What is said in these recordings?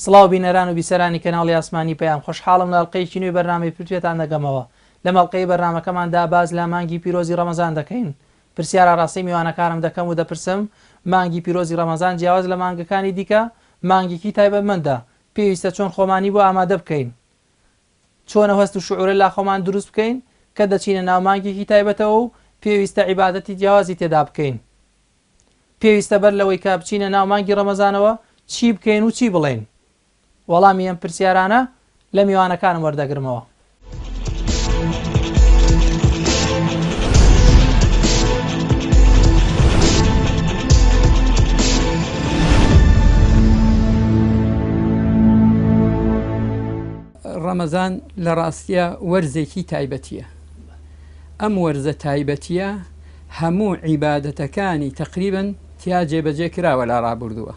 سڵاو بینەران و بیسەرانی کەناڵی ئاسمانی پەیام خۆشحاڵم لە ئەڵقەیەکی نوێی بەرنامەی پرتوێتان دەگەمەوە. لەم ئەڵقەی بەرنامەکەماندا باز لە مانگی پیرۆزی ڕەمەزان دەکەین. پرسیارە ڕاستی میوانەکارم دەکەم و دەپرسم مانگی پیرۆزی ڕەمەزان جیاواز لە مانگەکانی دیکە مانگێکی تایبەتمەندە، پێویستە چۆن خۆمانی بۆ ئامادە بکەین، چۆنە هەست و شعورە لا خۆمان دروست بکەین کە دەچینە ناو مانگێکی تایبەتەوە و پێویستە عیبادەتی جیاوازی تێدا بکەین. پێویستە بەر لەوەی کە بچینە ناو مانگی ڕەمەزانەوە چی بکەین و چی بڵێین؟ وەڵامی ئەم پرسیارانە لە میوانەکانم وەردەگرمەوە. ڕەمەزان لە ڕاستیە وەرزێکی تایبەتیە. ئەم وەرزە تایبەتیە هەموو عیبادەتەکانی تقریبن تیا جێبەجێ کراوە لە ڕابردووە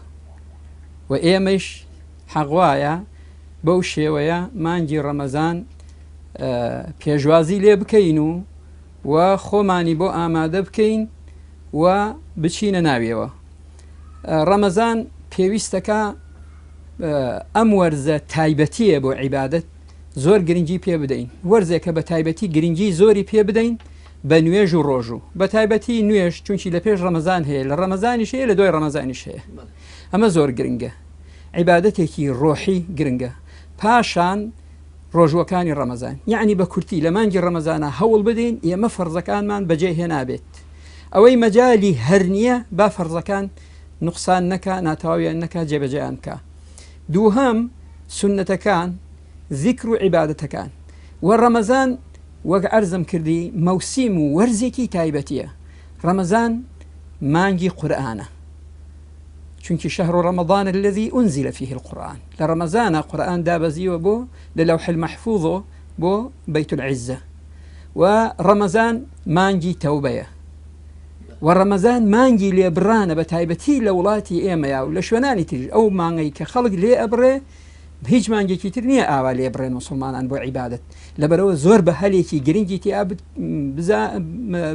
و ئێمەش حەقوایە بەو شێوەیە مانگی ڕەمەزان پێشوازی لێ بکەین و خۆمانی بۆ ئامادە بکەین و بچینە ناویەوە. ڕەمەزان پێویستەکە ئەم وەرزە تایبەتیە بۆ عیبادەت زۆر گرنگی پێ بدەین. وەرزێکە بە تایبەتی گرنگی زۆری پێ بدەین بە نوێژ و ڕۆژ و بە تایبەتی نوێژ چونکی لە پێش ڕەمەزان هەیە، لە ڕەمەزانیش هەیە، لە دوای ڕەمەزانیش هەیە. ئەمە زۆر گرنگە، عیبادەتێکی ڕۆحی گرنگە. پاشان ڕۆژوەکانی ڕەمەزان، یعنی بە کورتی لە مانگی ڕەمەزانە هەوڵ بدەین ئێمە فەرزەکانمان بەجێ هێنابێت. ئەوەی مەجالی هەر نییە با فەرزەکان نوقسان نەکا، ناتەواویان نەکا، جێبەجێیان بکە. دووهەم سونەتەکان، ذیکر و عیبادەتەکان. و ڕەمەزان وەک عەرزم کردی مەوسیم و وەرزێکی تایبەتیە. ڕەمەزان مانگی قورئانە، چونکی شەهر ڕەمەضان الذي أنزل فيه القرآن. لە ڕەمەزانە قورئان دابەزیوە بۆ لە لەوح المەحفوظ بۆ بەیت العیزە. و ڕەمەزان مانگی تەوبەیە و ڕەمەزان مانگی لێبڕانە بە تایبەتی لە وڵاتی ئێمەیە و لە شوێنانی تر. ئەو مانگەی کە خەڵک لێ ئەبڕێ هیچ مانگێکی تر نییە ئاوا لێ بڕێن موسڵمانان بۆ عیبادەت، لەبەرەوە زۆر بە هەلێکی گرنگی تیا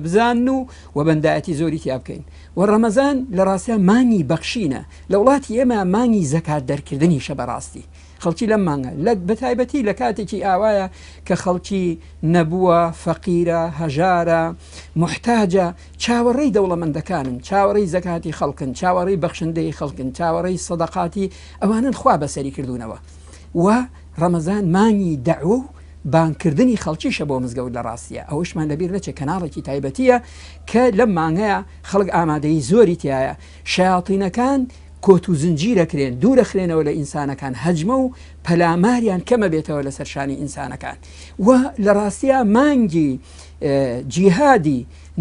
بزان و بەندایەتی زۆری تیا بکەین. و ڕەمەزان لە ڕاستیە مانگی بەخشینە. لە وڵاتی ئێمە مانگی زەکات دەرکردنیشە بەڕاستی. خەڵکی لەم مانگە بە تایبەتی لە کاتێکی ئاوایە کە خەڵکی نەبووە، فەقیرە، هەژارە، محتاجە، چاوەڕێی دەوڵەمەندەکانن، چاوەڕێی زەکاتی خەڵکن، چاوەڕێی بەخشندەی خەڵکن، چاوەڕێی سەدەقاتی ئەوانن خوا بەسەری کردوونەوە. و ڕەمەزان مانگی دەعوە و بانکردنی خەڵکیشە بۆ مزگەوت لە ڕاستیە. ئەوەشمان لەبیر نەچێت کەناڵێکی تایبەتیە کە لەم مانگەیە خەڵک ئامادەی زۆری تایە. شایاطینەکان کۆت و زنجیرەکرێن، دوورەخرێنەوە لە ئینسانەکان، هەجمە و پەلاماریان کەمە بێتەوە لە سەرشانی ئینسانەکان. و لە ڕاستیە مانگی جیهادی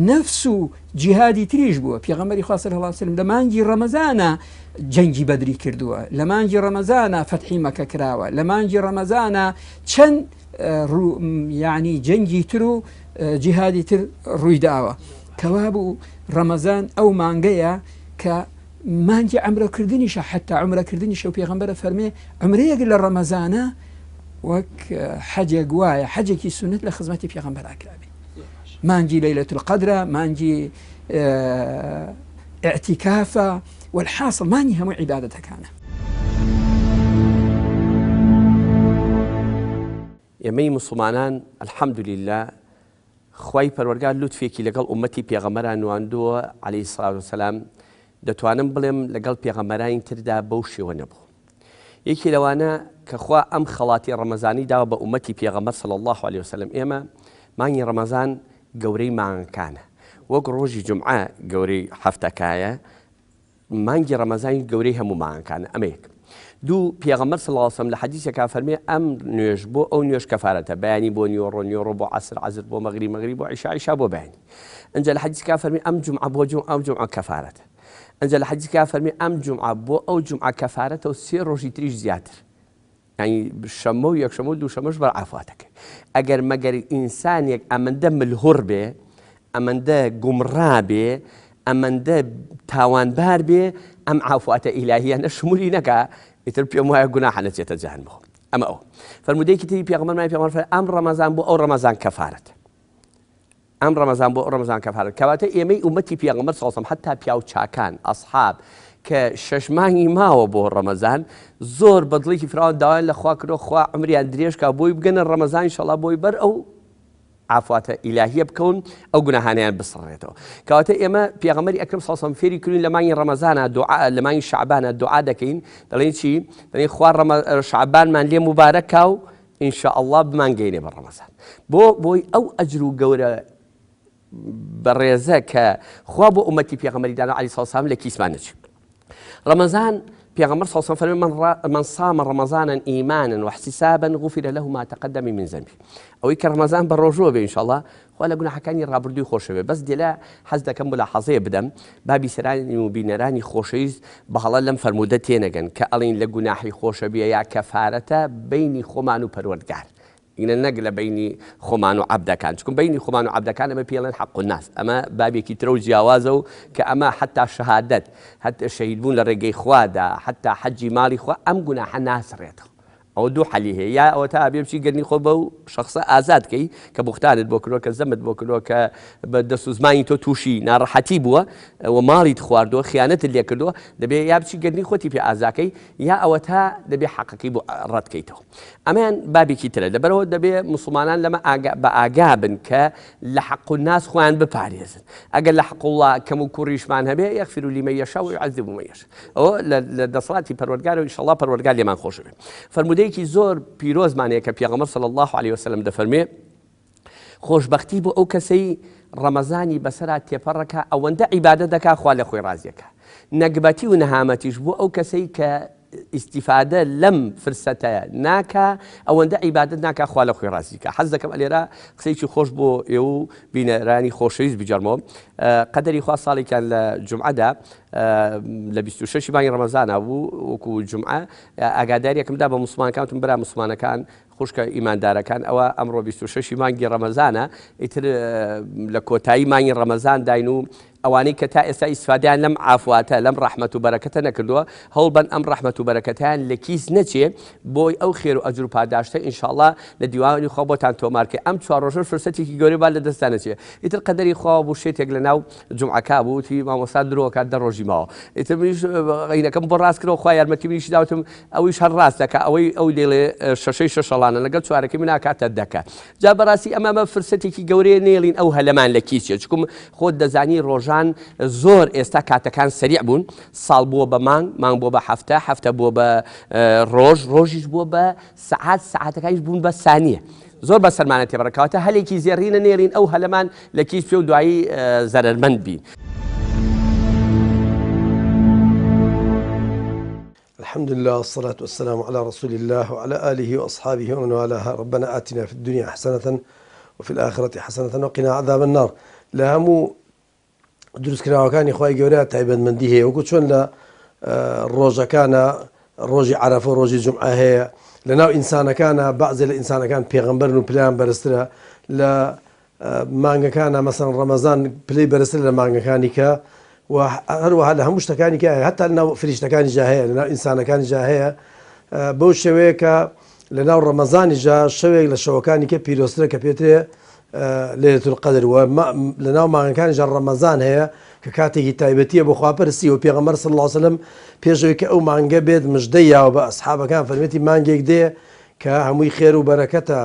نەفس و جیهادی تریش بووە. پێغەمبەری خوا صلی الله علیه وسلم لە مانگی ڕەمەزانە جەنگی بەدری کردووە، لە مانگی ڕەمەزانە فەتحی مەکە کراوە، لە مانگی ڕەمەزانە چەند یعنی جەنگی تر و جیهادی تر ڕووی داوە. کەوا بوو ڕەمەزان ئەو مانگەیە کە مانگی عمرەکردنیشە، حتا عمرەکردنیشە و پێغەمبەرە فەرمێ عمرەیەک لە ڕەمەزانە وەک حەجێک وایە، حەجێکی سونەت لە خزمەتی پێغەمبەر ئاکرابێ. مانگی لەیلەة القەدرە، مانگی ئیعتیکافە، والحاصل مانگی هەموو عیبادەتەکانە. ئێمەی موسڵمانان الحەمدوللیلا خوای پەروەردگار لوتفێکی لەگەڵ ئومەتی پێغەمبەران نواندووە عەلەیهی سەڵات وسەلام. دەتوانم بڵێم لەگەڵ پێغەمبەرانی تردا بەو شێوە نەبوو. یەکی لەوانە کە خوا ئەم خەڵاتی ڕەمەزانی داوە بە ئومەتی پێغەمبەر صلی الله علیه وسلم. ئێمە مانگی ڕەمەزان گەورەی مانگەکانە، وەک ڕۆژی جومعە گەورەی هەفتەکایە، مانگی ڕەمەزانی گەورەی هەموو مانگەکانە. ئەمەیەک. دوو، پێغەمبەر صلی الله علیه وسلم لە حەدیثێکا فەرمێ ئەم نوێژ بۆ ئەو نوێژ کەفارەتە، بەیانی بۆ نیوەڕۆ، نیوەڕۆ بۆ عەسر، عەسر بۆ مەغریب، مەغریب بۆ عیشا، عیشا بۆ بەیانی. ئەنجا لە حەدیثێکا فەرمێ ئەم جومعە بۆ ئەم جومعە کەفارەتە. ئەنجا لە حەدیثێکا فەرمێ ئەم جومعە بۆ ئەو جومعە کەفارەتە و 3 ڕۆژی تریش زیاتر. یعنی شەمە و یەکشەمە و دووشەمەش بەرعەفاتەکە. ئەگەر مەگەر ئینسانێک ئەمەندە ملهوڕ بێ، ئەمەندە گومڕا بێ، ئەمەندە تاوانبار بێ، ئەم عەفواتە ئیلاهیە نەشمولی نەکا، ئیتر پێم وایە گوناحە نەچێتە جەهەنەمەوە. ئەمە ئەوە. فەرمودەیەکی تری پێغەمبەرمان فەرمووی ئەم ڕەمەزان بۆ ئەو ڕەمەزان کەفارەتە. ئەم ڕەمەزان بۆ ئەو ڕەمەزان کەفارەتە. کەواتە ئێمەی ئومەتی پێغەمبەر صلی الله علیه و سەلەم حتا پیاو چاکان، ئەصحاب کە شەشمانگی ماوە بۆ ڕەمەزان زۆر بەدڵێکی فراوان داوایان لە خوا کردەوە خوا عمریان درێژکە بۆی بگەنە ڕەمەزان ئینشەڵا بۆی بەر ئەو عافواتە ئیلاهیە بکەون ئەو گوناهانیان بسڕێتەوە کەواتە ئێمە پێغەمبەری ئەکرەم صلی الله علیه و سلم فێری کردوین لە مانگی ڕەمەزانە لە مانگی شەعبانە دوعا دەکەین دەڵێن چی دەڵێن خوا شەعبانمان لێ مبارەک کا و ئینشاءالله بمانگەینێ بە ڕەمەزان بۆی ئەو ئەجر و گەورە بەڕێزە کە خوا بۆ ئومەتی پێغەمبەری دانا عەلەیهی سڵاو وسەلام لە کیسمان نەچێت ڕەمەزان پێغەمبەر صلی الله علیه و سلم من صام رمضانا ایمانا واحتسابا غفر له ما تقدم من ذنبه ئەوەی کە ڕەمەزان بە ڕۆژەوە بێ ئینشاءالله خوا لە گوناحەکانی ڕابردووی خۆشەوێ بەس دێلا حەز دەکەم ملاحەزەیە بدەم بابی سەرانی و بینەرانی خۆشەویست بەهەڵە لەم فەرموودە تێنەگەن کە ئەڵێن لە گوناحی خۆشە بێ یا کەفارەتە بینی خۆمان و پەروەردگار ئینە نەک لە بینی خۆمان و عەبدەکان چکم بینی خۆمان و عەبدەکان ئەمە پێڵێن حەق الناس ئەمە بابێکی ترە و جیاوازە و کە ئەمە حتا شەهادەت هەتا شەهیدبوون لە ڕێگەی خوادا حتا حەجی ماڵی خوا ئەم گوناحە ناسڕێتەوە ئەو دوو حەلی هەیە یا ئەوە تا بێ بچی گەرنی خۆ بە و شخصە ئازادکەی کە بوختانت بۆ کردووە کە زەمت بۆ کردووە کە بە دەست و زمانی تۆ تووشی ناڕەحەتی بووە و ماڵیت خواردووە خیانەتت لێ کردووە دەبێ یا بچی گەرنی خۆتی پێ ئازاکەی یا ئەوە تا دەبێ حەقەکەی بۆ ڕەتکەیتەوە ئەمەیان بابێکی ترە لەبەرەوە دەبێ مسلمانان لەمە بە ئاگا بن کە لە حەق الناس خۆیان بپارێزن ئەگەر لە حەق الله کەم و کوڕیشمان هەبێ یەغفر لمن یشاء ويعذب من يشاء ئەوە لە دەسەڵاتی پەروەردگارە و ئینشەڵڵا پەروەردگار لێمان خۆش بێ فەرمودەیەکی زۆر پیرۆزمانەیە کە پێغەمبەر صلی الله علیه وسلم دەفەرمێ خۆشبەختی بۆ ئەو کەسەی ڕەمەزانی بەسەرا تێپەڕەکە ئەوەندە عیبادەت دەکا خوا لە خۆی ڕازیەکە نەکبەتی و نەهامەتیش بۆ ئەو کەسەی کە ئیسیفادە لەم فرسەتە ناکە ئەوەندە عیبادەت ناکە خوا لە خۆی ڕازیکە حەز دەکەم ئەلێرە قسەیەکی خۆش بۆ ئێوە و بینەرانی خۆشەویست بجەرمەوە قەدەری خوا ساڵێکیان لە جومعەدا لە 26 مانگی ڕەمەزانە بوو وەکو جومعە ئاگاداریەکەمدا بە موسڵمانەکانتم برا موسڵمانەکان خوشکە ئیماندارەکان ئەوە ئەمڕۆ 26 مانگی ڕەمەزانە ئیتر لە کۆتایی مانگی ڕەمەزان داین و ئەوانەی کە تا ئێستا ئیسفادیان لەم عافواتە لەم ڕەحمەت و بەرەکەتە نەکردووە هەوڵبەن ئەم ڕەحمەت و بەرەکەتیان لە کیس نەچێ بۆی ئەو خێر و ئەجر و پاداشتە ئینشاءالله لە دیوانی خوا بۆتان تۆمارکە ئەم 4 ڕۆژە فرسەتێکی گەورەی با لە دەستان نەچێ ئیتر قەدەری خوا بوو شێتێک لە ناو جومعەکە بوو وتی مامۆستا درۆکە 10 ڕۆژی ماوە ئیتر منیش غەینەکەم بۆ ڕاست کردەوە خوا یارمەتی منیشی داوتم ئەویش هەر ڕاست دەکە ئەوەی ئەو دێڵێ شەشەی شەشەڵانە لەگەڵ چوارەکەی من ناکاتە دەکە جا بەڕاستی ئەمە فرسەتێکی گەورەیە نێڵین ئەو هەلەمان لە کیسێ چکم خۆت دەزانی ڕۆژان زۆر ئێستا کاتەکان سەریع بوون ساڵ بووە بە مانگ بۆ بە هەفتە بووە بە ڕۆژیش بووە بە سەعاتەکانیش بوون بە سانیە زۆر بە سەرمانە تێبڕکەواتە هەلێکی زێڕینە نێرین ئەو هەلەمان لە کیس پێ و دوایی زەرمەند بین. الحمد لله والصلاة والسلام على رسول الله وعلى آله وأصحابه ومن والاه ربنا آتنا في الدنيا حسنة وفي الآخرة حسنة وقنا عذاب النار لهمو دروست کراوەکانی خوای گەورە تایبەتمەندی هەیە وەکو چۆن لە ڕۆژەکانە ڕۆژی عەرەفە و ڕۆژی جومعە هەیە لەناو ئینسانەکانە بەعزێ لە ئینسانەکان پێغەمبەرن و پلەیان بەرزترە لە مانگەکانە مەسەڵەن ڕەمەزان پلەی بەرزتر لە مانگەکانی کە و هەروەها لە هەموو شتەکانی کە هەتا لەناو فریشتەکانی جا هەیە لەناو ئینسانەکانی جا هەیە بەو شێوەیە کە لەناو ڕەمەزانی جا شەوێک لە شەوەکانی کە پیرۆسترە کە پێترێ ليلة القدر لەناو مانگەکانی جا ڕەمەزان هەیە کە کاتێکی تایبەتیە بۆ خواپەرستی و پێغەمبەر صلی الله علیه وسلم پێشەوەی کە ئەو مانگە بێت مژدەی یاوە بە ئەسحابەکان فەرمێتی مانگێک دێ کە هەمووی خێر و بەرەکەتە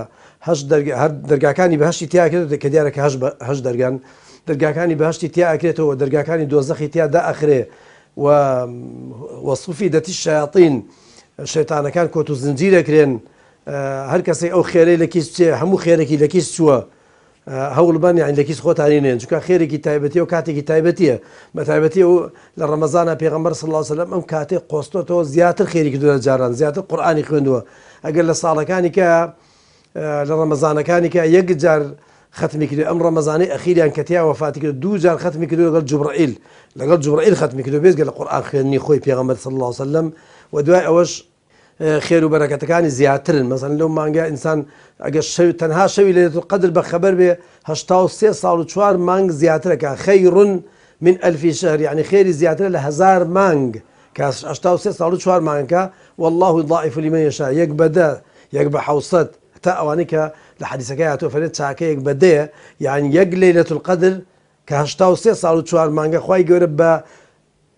هەر دەرگاکانی بەهەشتی تیا ئەکرێتەوە کە دیارە کە هەش دەرگان دەرگاکانی بەهەشتی تیا ئەکرێتەوە دەرگاکانی دۆزەخی تیا دائەخرێ و وەصفی دەتی شەیاطین شەیتانەکان کۆت و زنجیر ئەکرێن هەر کەسێک ئەو خێرەی لە کیس بچێ هەموو خێرێکی لە کیس چووە هەوڵبان یان لە کیس خۆتانی نێن چونکە خێرێکی تایبەتیە و کاتێکی تایبەتیە بە تایبەتی و لە ڕەمەزانە پێغەمبەر صلی الله علیه وسلم ئەم کاتێک قۆستۆتەوە زیاتر خێری کردووە جاران زیاتر قورئانی خوێندووە ئەگەر لە ساڵەکانی کە لە ڕەمەزانەکانی کە یەک جار ختمی کرد ئەم ڕەمەزانەی ئەخیریان کە تیا وەفاتی کرد 2 جار ختمی کردو لەگەڵ جوبرائیل ختمی کردو بێزگە لە قورئان خوێندنی خۆی پێغەمبەر صلی الله علیه وسلم و دوای ئەوەش خێر و بەرەکەتەکانی زیاترن مەسەڵەن لەو مانگە ئینسان ئەگەر تەنها شەوی لەیلەتول القەدر بەخەبەر بێ 83 ساڵ و 4 مانگ زیاترەکە خەیر من 1000 شهر یعنی خێری زیاترە لە 1000 مانگ کە 83 ساڵ و 4 مانگەکە والله يضاعف لمن يشاء یەک بەدە یەک بە 700 تا ئەوانەی کە لە حەدیثەکەی هاتووە فەرمێت چاکە یەک بەدەیە یعنی یەک لەیلەتول القەدر کە 83 ساڵ و 4 مانگە خوای گەورە بە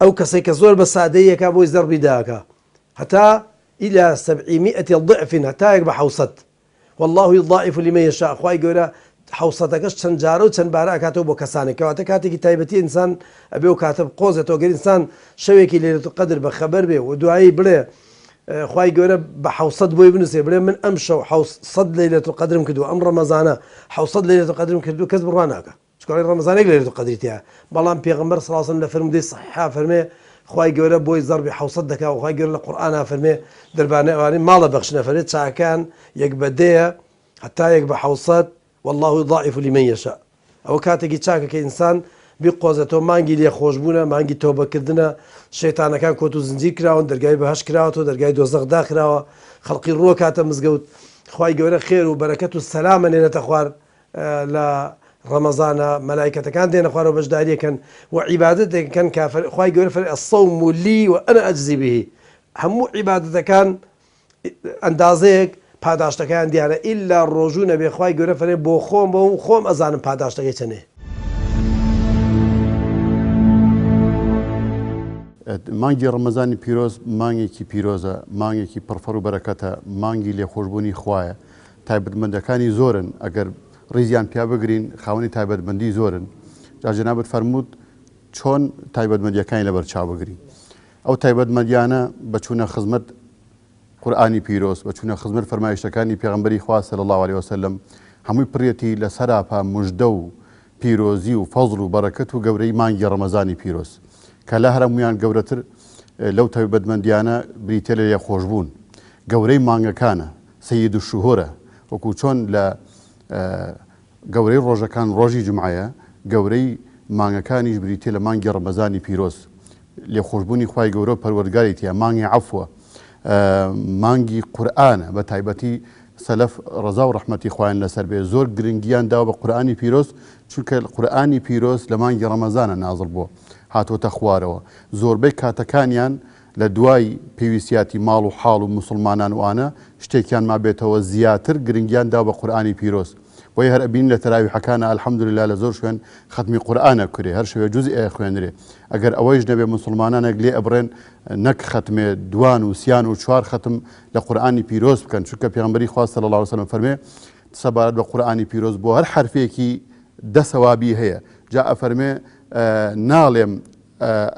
ئەو کەسێک کە زۆر بە سادەیەکە بۆی زەربی داکە هەتا إلى 700 ضعف هەتا یەک بە 600 والله يضاعف لمن يشاء خوای گەورە حوسەتەکەش چەند جارە و چەند بارە ئەکاتەوە بۆ کەسانێک کەواتە کاتێکی تایبەتی ئینسان ئەبێ و کاتە قۆزێتەوە گەر ئینسان شەوێکی لەیلەتول قەدر بە خەبەر بێ و دوایی بڵێ خوای گەورە بە 600 بۆی بنووسێ بڵێ من ئەم شەو 600 لەیلەتول قەدرم کردووە ئەم ڕەمەزانە 600 لەیلەتول قەدرم کردووە کەس بڕوا ناکە چکۆڵی ڕەمەزانێک لەیلەتول قەدری تایە بەڵام پێغەمبەر صلی الله علیه و سلم لە فەرمودەی صحیحا فەرمێ خوای گەورە بۆی زەربی 600 دەکا و خوای گەورە لە قورئانە فەرمێ دەربانەی ئەوانەی ماڵە بەخشنە فەرمێ چاکان یەک بەدەیە هەتا یەک بە 600 والله يضاعف لمن يشاء ئەوە کاتێکی چاکە کە ئینسان بیقۆزێتەوە مانگی لێخۆشبوونە مانگی تۆبەکردنە شەیتانەکان کۆت و زنجیر کراون دەرگای بەهەشت کراوەتەوە دەرگای دۆزەخ داخراوە خەڵقی ڕووە کاتە مزگەوت خوای گەورە خێر و بەرەکەت و سەلامە نێنێتە خوار لە ڕەمەزانە مەلایکەتەکان دێنە خوارەوە بەشداریەکەن و عیبادەتێکەکەن کافر خوای گەورە فەرمێ الصوم لي وأنا أجزي به هەموو عیبادەتەکان ئەندازەیەک پاداشتەکەیان دیارە ئیلا ڕۆژوو نەبێ خوای گەورە فەرمێ بۆ خۆم بۆ خۆم ئەزانم پاداشتەکەی چەندێ مانگی ڕەمەزانی پیرۆز مانگێکی پیرۆزە مانگێکی پڕفەڕ و بەرەکەتە مانگی لێخۆشببوونی خوایە تایبەتمەندەکانی زۆرن ئەگەر ڕیزیان پیا بگرین خاوەنی تایبەتمەندی زۆرن جاجەنابەت فەرموود چۆن تایبەتمەندیەکانی لەبەر چاو بگرین ئەو تایبەتمەندیانە بەچوونە خزمەت قورئانی پیرۆز بەچوونە خزمەت فەرمایشتەکانی پێغەمبەری خوا صلی الله عليه وسلم هەمووی پڕێتی لە سەراپا موژدە و پیرۆزی و فەزڵ و بەرەکەت و گەورەی مانگی ڕەمەزانی پیرۆز کە لە هەرمویان گەورەتر لەو تایبەتمەندیانە بریتە لە خۆشبوون گەورەی مانگەکانە سەید الشهورە وەکو چۆن لە گەورەی ڕۆژەکان ڕۆژی جمعەیە گەورەی مانگەکانیش بریتە لە مانگی ڕەمەزانی پیرۆز لێخۆشبوونی خوای گەورە پەروەردگاری تیا مانگی عەفوە مانگی قورئانە بە تایبەتی سەلەف ڕەزا و ڕەحمەتی خوایان لەسەر بێ زۆر گرنگیان داوە بە قورئانی پیرۆز چونکە قورئانی پیرۆز لە مانگی ڕەمەزانە نازڵ بووە هاتۆتە خوارەوە زۆربەی کاتەکانیان لە دوای پێویستیاتی ماڵ و حاڵ و موسڵمانان وانە شتێکیان ما بێتەوە زیاتر گرنگیان دا بە قورئانی پیرۆز وی هەر ئەبین لە تەراویحەکانە الحەمدوللا لە زۆر شوێن ختمی قورئانە کورێ هەر شوێ جوزئی خوێنرێ ئەگەر ئەوەیش نەبێ موسڵمانانێک لێ ئەبڕێن نەک ختمێ دوان و سیان و چوار ختم لە قورئانی پیرۆز بکەن چونکە پێغەمبەری خوا صلی الله علیه وسلم فەرمێ سەبارەت بە قورئانی پیرۆز بۆ هەر حرفێکی دە سەوابی هەیە جا ئەفەرمێ ناڵێم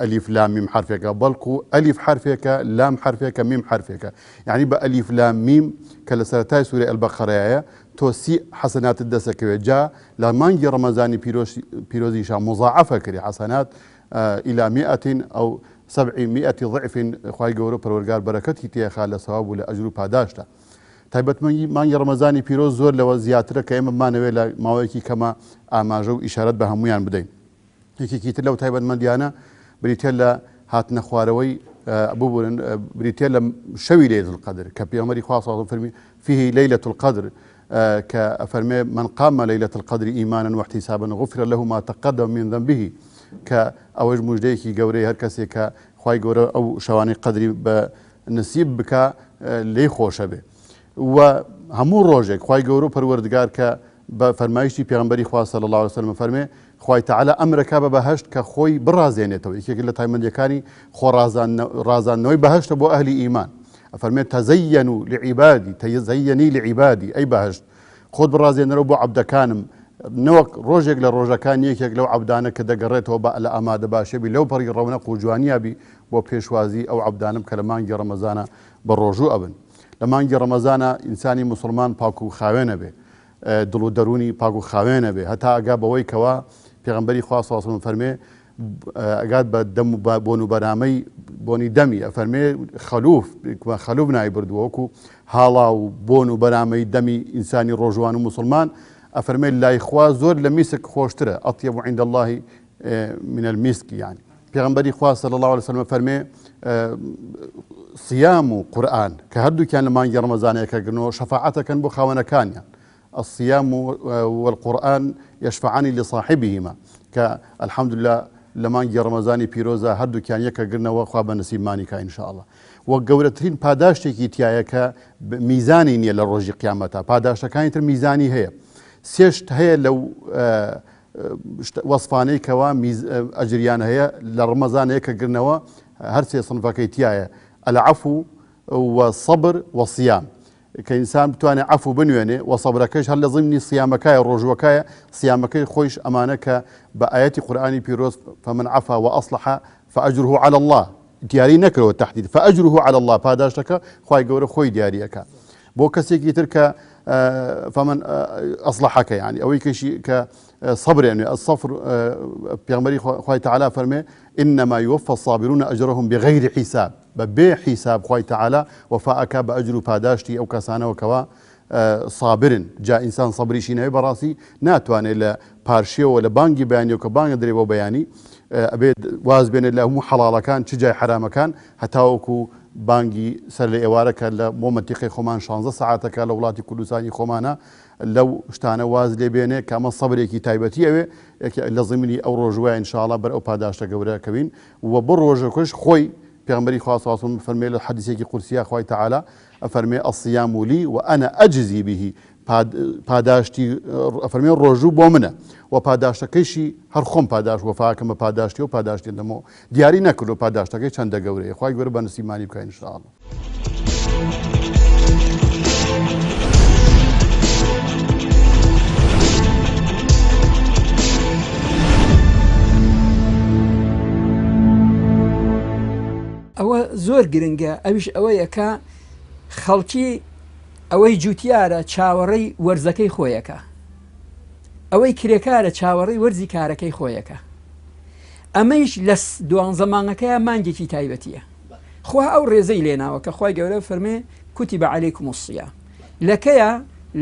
ئەلیف لام میم حرفێکە بەڵکو ئەلیف حرفێکە لام حرفێکە میم حرفێکە یعنی بە ئەلیف لام میم کە لە سەرەتای سوورەی ئەلبەقەرەیە تۆ 30 حەسەناتت دەسەکەوێت جا لە مانگی ڕەمەزانی پیرۆزیشان مضاعفە کردی حەسەنات إلى 100 أو 700 ضعف خوای گەورە پەروەردگار بەرەکەتی تێخا لە سەواب و لە ئەجر و پاداشدا تایبەتمەندی مانگی ڕەمەزانی پیرۆز زۆر لەوە زیاترە کە ئێمە بمانەوێت لە ماوەیەکی کەمە ئاماژە و ئیشارەت بە هەمویان بدەین یەکێکی تر لەو تایبەتمەندیانە بریتە لە هاتنە خوارەوەی ببورن بریتە لە شەوی لەیلة القەدر کە پێغەمبەری خوا صلی الله فەرمی فيه ليلة القدر كأفرمي من قام ليلة القدر إيمانا واحتسابا غفر له ما تقدم من ذنبه كأوج مجديكي قوري هركسي كخواي قوري أو شواني قدري بنسيب بك لي خوشة به وهمو روجك خواي قوري پروردگار ك بفرمايشتي پیغمبري خوا صلى الله عليه وسلم فرمي خواي تعالى أمرك ببهشت كخوي برازينيتو يكي قلت تايمن يكاني خو رازان نوي بهشت بو أهل إيمان فرمي تزينوا لعبادي تزيني لعبادي أي بهشت خود برازين ربو عبد كانم نوك روجك لروجكان يكيك لو عبدانا كدقريتو بقى لأماد باشبي لو بري رونق وجوانيا بي بو بيشوازي أو عبدانم كلمانجي رمضانا بالرجوع أبن لمانجي رمضانا إنساني مسلمان باكو خاوينه به دلو دروني باكو خاوينه به حتى أقاب ويكوا پیغمبري خاص واسم فرمي أقاد بدم بونو برامي بوني دمي أفرمي خلوف ناي بردوكو هالا وبونو برامي دمي إنساني روجوان ومسلمان أفرمي لا إخوة زور لميسك خوشتره أطيب عند الله من المسك يعني پیغمبري خوا صلى الله عليه وسلم فرمي صيام قرآن كهدو كان لما ينجي رمضان يكاقنو شفاعته كان بو خاوانا كان يعني الصيام والقرآن يشفعان لصاحبهما كالحمد لله لما ينجي رمضاني بيروزا هردو كان يكاقرنا وخواب نسيماني إن شاء الله وقورترين پاداشتێکی تایە کە میزانی نییە لە ڕۆژی قیامەتە پاداشتەکانی تر میزانی هەیە سێشت هەیە لەو وەسفانەی کەوا ئەجریان هەیە لە ڕمەزانەیە کە گرنەوە هەر سێ سنفەکەی تایە العفو والصبر والصيام کە ئینسان بتوانێت عفو بنوێنێ و سەبرەکەش هەر لە ضمنی سیامەکەیە ڕۆژوەکەیە سیامەکەی خۆیش ئەمانە کە بە ئاەتی قورئانی پیرۆز فمن عفا وأصلح فأجره على الله دیاری نەکرەوە تهدید فأجره على الله پاداشتەکە خوای گەورە خۆی دیاریەکە بۆ کەسێکی تر کە فمن أصلحك يعني أو يكشي كصبر يعني الصبر بيغمري خوي تعالى فرمي إنما يوفى الصابرون أجرهم بغير حساب ببي حساب خوي تعالى وفاءك بأجر باداشتي أو كسانة وكوا صابر جاء إنسان صبري شيناوي براسي ناتوان إلا بارشيو ولا بانجي بياني وكبانج دريبو بياني أبيد واز بين الله مو حلال كان تجاي حرام كان حتى وكو بانگی سەر لە ئێوارەکە لە بۆ منتیقی خۆمان 16 ساعتەکە لە وڵاتی کوردستانی خۆمانە لەو شتانە واز لێ بێنێ کە ئەمە سەبرێکی تایبەتی ئەوێ لە زمینی ئەو ڕۆژوای ئینشاءڵڵا بەر ئەو پاداشتە گەورەکەوین و بۆ ڕۆژەکەش خۆی پێغمبەری خوا صلی الله علیه و سلم فەرمێ لە حەدیثێکی قورسیە خوای تعالی ئەفەرمێ الصیام لی وأنا أجزي به پاداشتی ئەفەرمێ ڕۆژوو بۆ منە و پاداشتەکەیشی هەر خۆم پاداش وەفاکەمە پاداشتی و پاداشتی دەمەوە دیاری نەکرد و پاداشتەکەی چەندە گەورەیە خوای گەورە بە نسیمانی بکەین ئینشاءڵڵا. ئەوە زۆر گرنگە ئەویش ئەوەیە کە خەڵکی ئەوەی جوتیارە چاوەڕێی وەرزەکەی خۆیەکە ئەوەی کرێکارە چاوەڕێی وەرزی کارەکەی خۆیەکە ئەمەیش لە دوانزە مانگەکەیە مانگێکی تایبەتیە خوا ئەو ڕێزەی لێناوە کە خوای گەورە فەرمێ کوتیبە عەلەیکم الصیام لەکەیە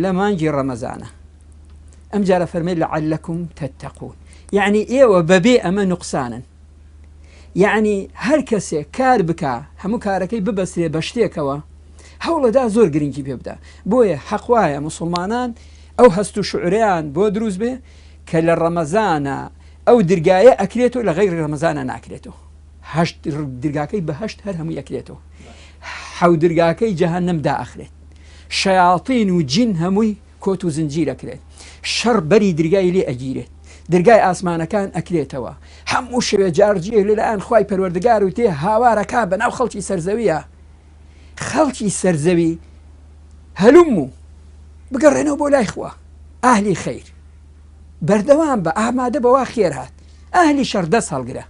لە مانگی ڕەمەزانە ئەم جارە فەرمێ لەعەلەکم تەتەقون یعنی ئێوە بەبێ ئەمە نوقسانن یعنی هەر کەسێک کار بکە هەموو کارەکەی ببەسرێ بە شتێکەوە هەوڵەدا زۆر گرنگی پێ بدە بۆیە حەقوایە مسلمانان ئەو هەست و شعوریان بۆ دروست بێ کە لە ڕەمەزانە ئەو درگایە ئەکرێتەوە لە غەیری ڕەمەزانە ناکرێتەوە هەشت درگاکەی بە هەشت هەر هەموو یەکرێتەوە حەو درگاکەی جەهەنەمدا ئەخرێت شەیاطین و جین هەمووی کۆت و زنجیرەکرێت شەڕ بەری درگای لێ ئەگیرێت درگای ئاسمانەکان ئەکرێتەوە هەموو شەوێ جارجێ لەلایەن خوای پەروەردگار و تێ هاوارەکە بەناو خەڵکی سەرزەویە خەڵکی سەرزەوی هەلوم و بگەڕێنەوە بۆ لای خوا ئاهلی خەیر بەردەوام بە ئامادە بەوا خێر هات ئاهلی شەڕ دەست هەڵگرە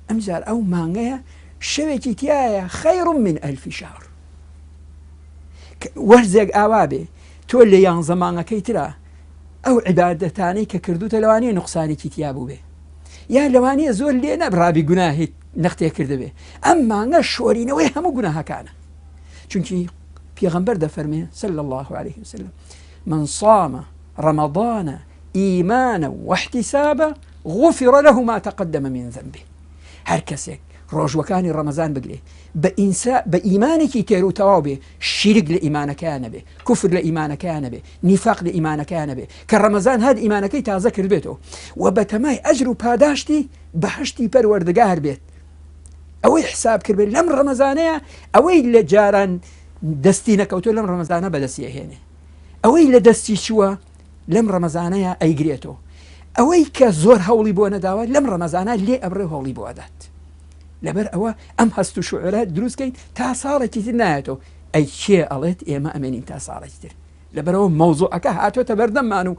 ئەمجار ئەو مانگەیە شەوێکی تایە خەیڕ من ئەلفی شەهر وەرزێک ئاوا بێ تۆ لە 11 مانگەکەی ترە ئەو عیبادەتانەی کە کردوتە لەوانەیە نوقسانێکی تیا بوو بێ یا لەوانەیە زۆر لێ نەبڕابی گوناهیت نەختێ کردبێ ئەم مانگە شۆرینەوەی هەموو گوناهەکانە چونکی پێغەمبەر دەفەرمێ صلی الله عليه وسلم من صام رمضان إيمانا واحتسابا غفر له ما تقدم من ذنبه هەر کەسێک ڕۆژوەکانی ڕەمەزان بگرێ بە ئیمانێکی تێر و تەواو بێ شیرک لە ئیمانەکەیانە بێ کوفر لە ئیمانەکەیانە بێ نیفاق لە ئیمانەکەیانە بێ کە ڕەمەزان هەر ئیمانەکەی تازە کردبێتەوە و بەتەمای ئەجر و پاداشتی بەهەشتی پەروەردگار بێت ئەوەی حساب کردبێت لەم ڕەمەزانەیە ئەوەی لە جاران دەستی نەکەوتۆ لەم ڕەمەزانە بەدەستی هێنێ ئەوەی لە دەستی چووە لەم ڕەمەزانەیە ئەیگرێتەوە ئەوەی کە زۆر هەوڵی بۆ نەداوە لەم ڕەمەزانە لێ ئەبڕێ هەوڵی بۆ ئەدات لەبەر ئەوە ئەم هەست و شوعرات دروستکەین تا ساڵێکی تر نایەتەوە ئەی کێ ئەڵێت ئێمە ئەمێنین تا ساڵێکی تر لەبەرەوە مەوزوعەکە هاتوۆتە بەردەممان و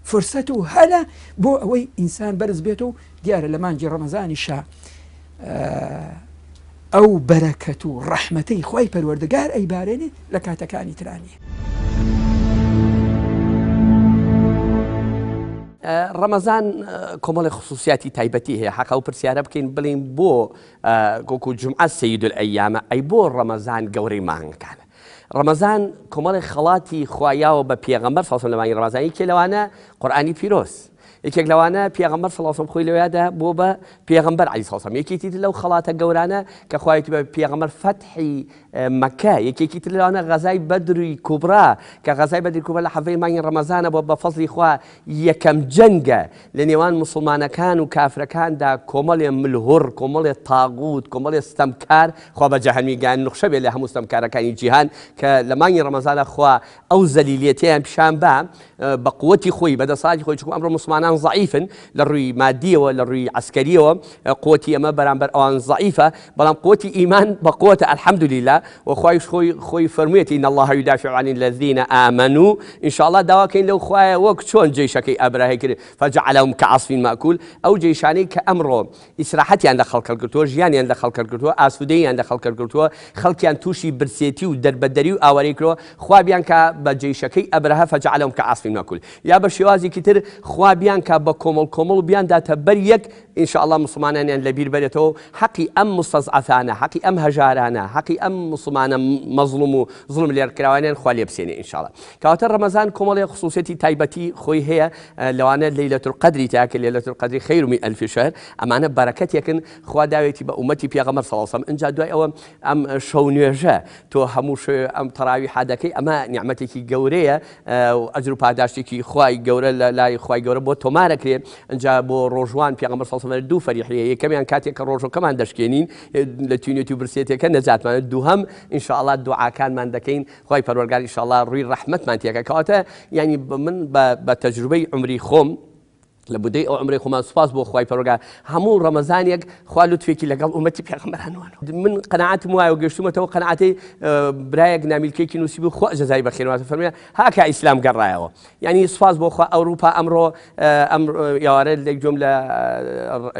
فرسەت و هەلە بۆ ئەوەی ئینسان بەرز بێت و دیارە لە مانگی ڕەمەزانی شا ئەو بەرەکەت و ڕەحمەتەی خوای پەروەردگار ئەیبارێنێ لە کاتەکانی ترانی ڕەمەزان کۆمەڵی خصوصیاتی تایبەتی هەیە حەقا و پرسیارە بکەین بڵین بۆ گۆکو جومعە سەید الئەیامە ئەی بۆ ڕەمەزان گەورەی مانگەکانە ڕەمەزان کۆمەڵی خەڵاتی خوایاوە بە پێغەمبەر صلی الله علیه و سلم لە مانگی ڕەمەزان یەکێ لەوانە قورئانی پیرۆز یەکێک لەوانە پێغەمبەر صلی الله علیه و سلم خۆی لەوێدا بۆ بە پێغەمبەر عەلەیهی سڵام یەکێتی لەو خەڵاتە گەورانە کە خوایەتی بە پێغەمبەر فەتحی مەکە یەکێکی تر لەوانە غەزای بەدروی کوبرا کە غەزای بەدری کوبرا لە حەڤەی مانگی ڕەمەزانە بۆ بە فەزلی خوا یەکەم جەنگە لە نێوان مسلمانەکان و کافرەکاندا کۆمەڵێ ملهوڕ کۆمەڵێ تاغوت کۆمەڵێ ستەمکار خوا بە جەهەنمی گیان نوخشە بێت لە هەموو ستەمکارەکانی جیهان کە لە مانگی ڕەمەزانە خوا ئەو زەلیلیەتیان پیشان بە بە قووەتی خۆی بەدەساڵی خۆی چکو ئەمڕۆ مسلمانان ضعیفن لە ڕووی مادیەوە لە ڕووی عسکەریەوە قووەتی ئەمە بەرامبەر ئەوان ضعیفە بەڵام قووەتی ئیمان بە قووەتە الحەمدولله وخوایش خۆی فەرموویەتی إن الله يدافع عن الذين آمنوا إن شاء الله داواکەین لەو خوایە وەک چۆن جێیشەکەی ئەبراهی کرد فجعلهم كعصف مأكول ئەو جێیشانەی کە ئەمڕۆ ئیسراحەتیان لە خەڵکە کردووە ژیانیان لە خەڵکە کردووە ئاسوودەیان لە خەڵکە کردووە خەڵکیان تووشی برسێتی و دەربەدەری و ئاوارەی کردوە خوا بیان کە بە جێیشەکەی ئەبراهە فجعلهم كعصف مأكول یا بە شێوازێکی تر خوا بیان کە بە کۆمەڵ بیان داتە بەر یەک إن شاء الله مسلمانان لەبیر بەرێتەوە حەقی ئەم مستەزعەفانە حەقی ئەم هەژارانە حەقی ئەم مسلمانە مەظلوم و زڵم لێرکراوانیان خوا لێ بسێنێ إن شاء الله کەواتە ڕەمەزان کۆمەڵێ خصوصیەتی تایبەتی خۆی هەیە لەوانە لەیلەة القەدری تاکە لەیلەة القەدری خەیر من ئەلف شەهر ئەمانە بەرەکەتێکن خوا داوێتی بە ئومەتی پێغەمبەر صلی الله علیه و سلم اینجا دوای ئەوە ئەم شەو نوێژە تۆ هەموو ئەم تەراویح دەکەی ئەمە نیعمەتێکی گەورەیە و ئەجر و پاداشتێکی خوای گەورە لە لای خوای گەورە بۆ تۆمارەکرێت اینجا بۆ ڕۆژوان پێغەمبەر صلی الله علیه و سلم دوو فەریحەیە یەکەمیان کاتێک کە ڕۆژەکەمان دەشکێنین لە توینێتی و برسێتێکە نەجاتمانە دووهەم إن شاء الله دوعاکانمان دەکەین خوای پەروەردگار إن شاء الله ڕووی ڕەحمەتمان تێکە کەواتە یعنی من بە تەجروبەی عمری خۆم لە بودەی ئەو عمرەی خۆمان سوپاس بۆ خوای پەروەردگار هەموو ڕەمەزانێک خوا لوتفێکی لەگەڵ ئومەتی پێغەمبەرانەوە من قەناعەتم وایە و گەشتومەتەوە قەناعەتەی برایەک نامیلکێکی نووسی بوو خوا جەزای بەخێرەوە فەرموویە هاکە ئیسلام گەڕایەوە یعنی سوپاس بۆ خوا ئەوروپا ئەمڕۆ ئەم یاوارە لێک جۆم لە